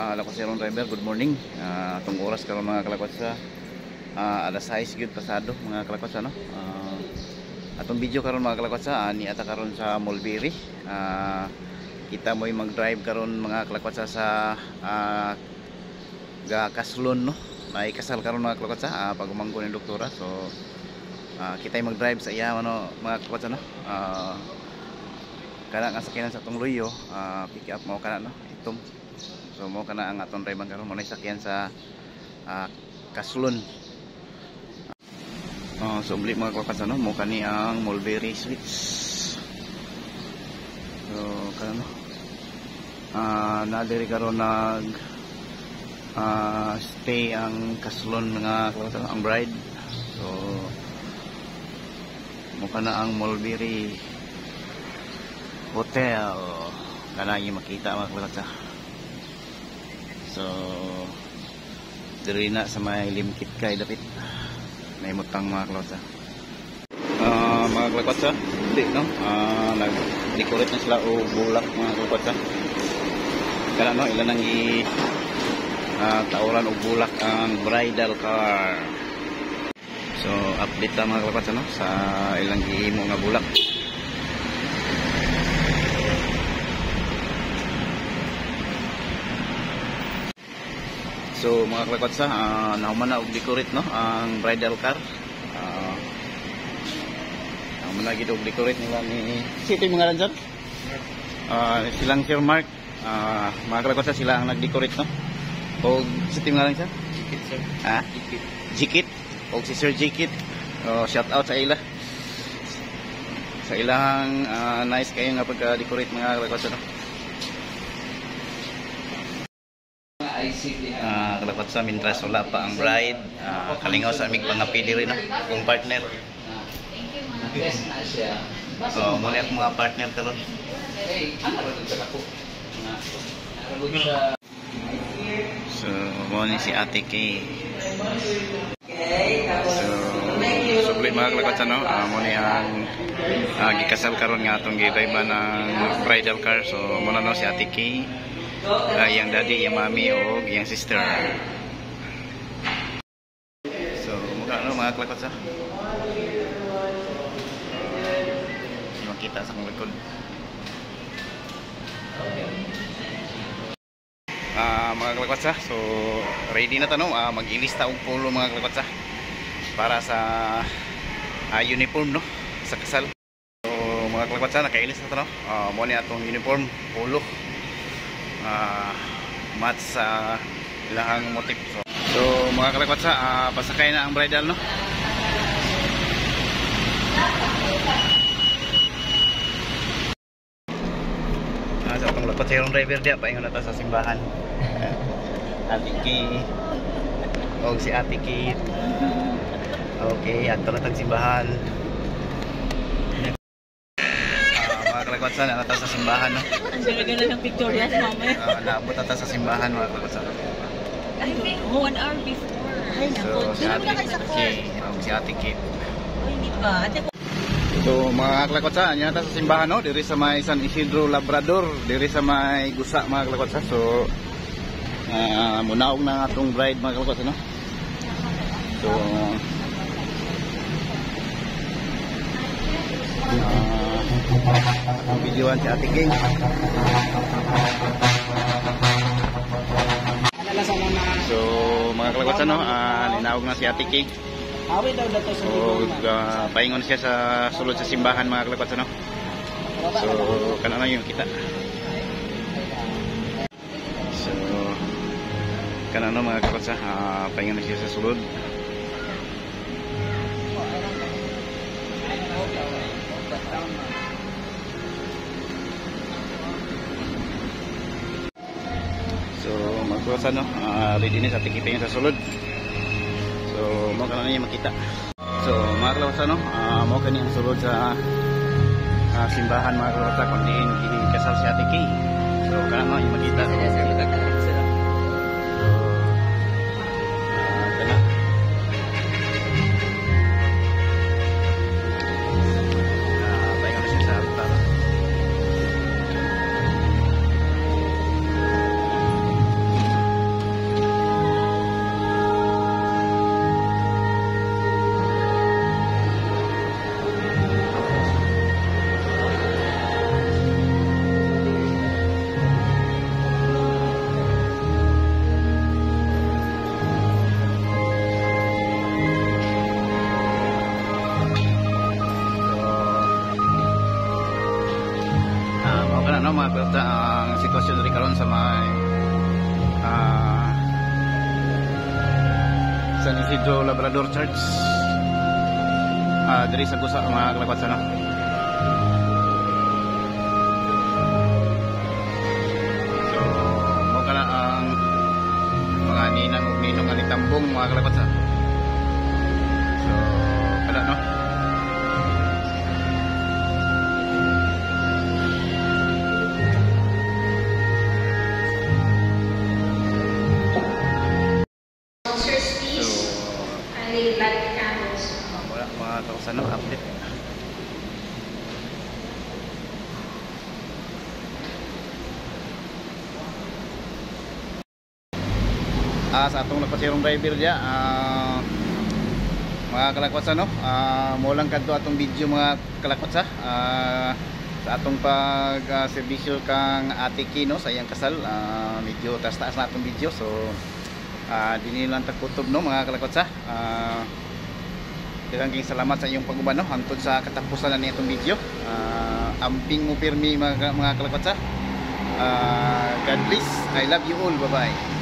Kalakwatserong driver, good morning. Itong oras karon mga kalakwatsa, alas 6 gyud pasado mga kalakwatsa, no. Atong video karon mga kalakwatsa, ni ata karon sa Mulberry. Kita mo'y mag-drive karon mga kalakwatsa sa Kaslon, no. May kasal karon mga kalakwatsa, pag umangko ni doktora. So kita mag-drive sa iya, ano mga kalakwatsa, no. Kana nga sakyanan sa atong luyo, pick up mo kana, no, itom. So mo kana ang atong drive karon mo na sakyan sa Kaslon. So balik mga kalakwatsa, no, mo kani ang Mulberry Sweets. So kana, no, nadiri karon nag stay ang Kaslon mga kalakwatsa, ang bride. So mo kana ang Mulberry Hotel, kana yung makita mga kalakwatsa. So diri na sa may limkit kay dapit may mutang mga kalakwatsa. Mga kalakwatsa, di, no, nag-decorate na sila o bulak mga kalakwatsa. Kana, no, ilan ang tauran o bulak ang bridal car. So update ta mga kalakwatsa, no, sa ilang giimo nga bulak. So mga kalakwatsa, nahuman na og decorate, no, ang bridal car. Nahuman na gid og decorate nila ni City mga lansan. Silang Sir Mark, mga kalakwatsa, sila ang nag-decorate, no. Og City mga lansan. Jikit, sir. Jikit. Og si Sir Jikit. Shout out sa ila. Sa ilang nice kayo nga pagka-decorate mga kalakwatsa, no. Kalakwatsa, mintras wala pa ang bride, kalingaw sa aming pangapi diri, no, kung partner. So muli ako mga partner karon. So mo ni si Ate Kay. So subli mga kalakwatsa, no, mo ni ang gikasal karon nga atong gidrive ng bridal car. So mo na, no, si Ate Kay, yang daddy, yang mami, o yang sister. So mukha, no, mga kalakwatsa, makita sa kong likod. Mga kalakwatsa, so ready na tanong, mag-ilista og polo mga kalakwatsa para sa uniform, no, sa kasal. So mga kalakwatsa, nakailis na tanong, mo ni atong uniform polo, match sa ilang motif. So mga kalakwatsa, pasakay na ang bridal, no. Sa atong lakwatsirong driver dia, paingon na ta sa simbahan. Ate Kay o si Ate Kay. Okay, ato na tag simbahan. Mga kalakwatsa, na ta sa simbahan, no. Ang ganda ng pictorial mama. Naabot ata sa simbahan mga kalakwatsa. Ay, 1 hour before. Ay, So si Ate Kay o si Ate Kay. Ay, hindi pa. So mga kalakwatsa, anya ta sa simbahan, no, diri sa may San Isidro Labrador, diri sa may Gusa mga kalakwatsa. So munaog na atong bride mga kalakwatsa, no. So videoan si Ate King. So mga kalakwatsa, no, ninawag na si Ate King. So paingon siya sa sulod sa simbahan mga kalakwatsa, no. So kana na yung kita. So kana na mga kalakwatsa, paingon na siya sa sulod. So mga kalakwatsa, no, ready na sa tikipin sa sulod. So mo kana niya makita. So mga kalakwatsa, no, mo kani ang sulod sa simbahan mga kalakwatsa, kundi kasal si Ate Kay. So kana mo yung makita. no mga kalakotsa ang sitwasyon diri karon sa may San Isidro Labrador Church diri sa Gusa mga kalakotsa no. So mo kana ang mga ninang ug ninong ani tambong mga kalakotsa. So kada no. Light candles. Wala mga kalakotsa no update. Sa atong nagpasirong driver dia mga kalakotsa no mo lang kadto atong video mga kalakotsa sa atong pag serbisyo kang Ate Kino sa iyang kasal medyo taas-taas na atong video so dini lang takutob no mga kalakotsa daghang salamat sa iyong pag-uban no hangtod sa katapusan na nitong video amping mo pirmi mga kalakotsa God bless, I love you all, bye bye.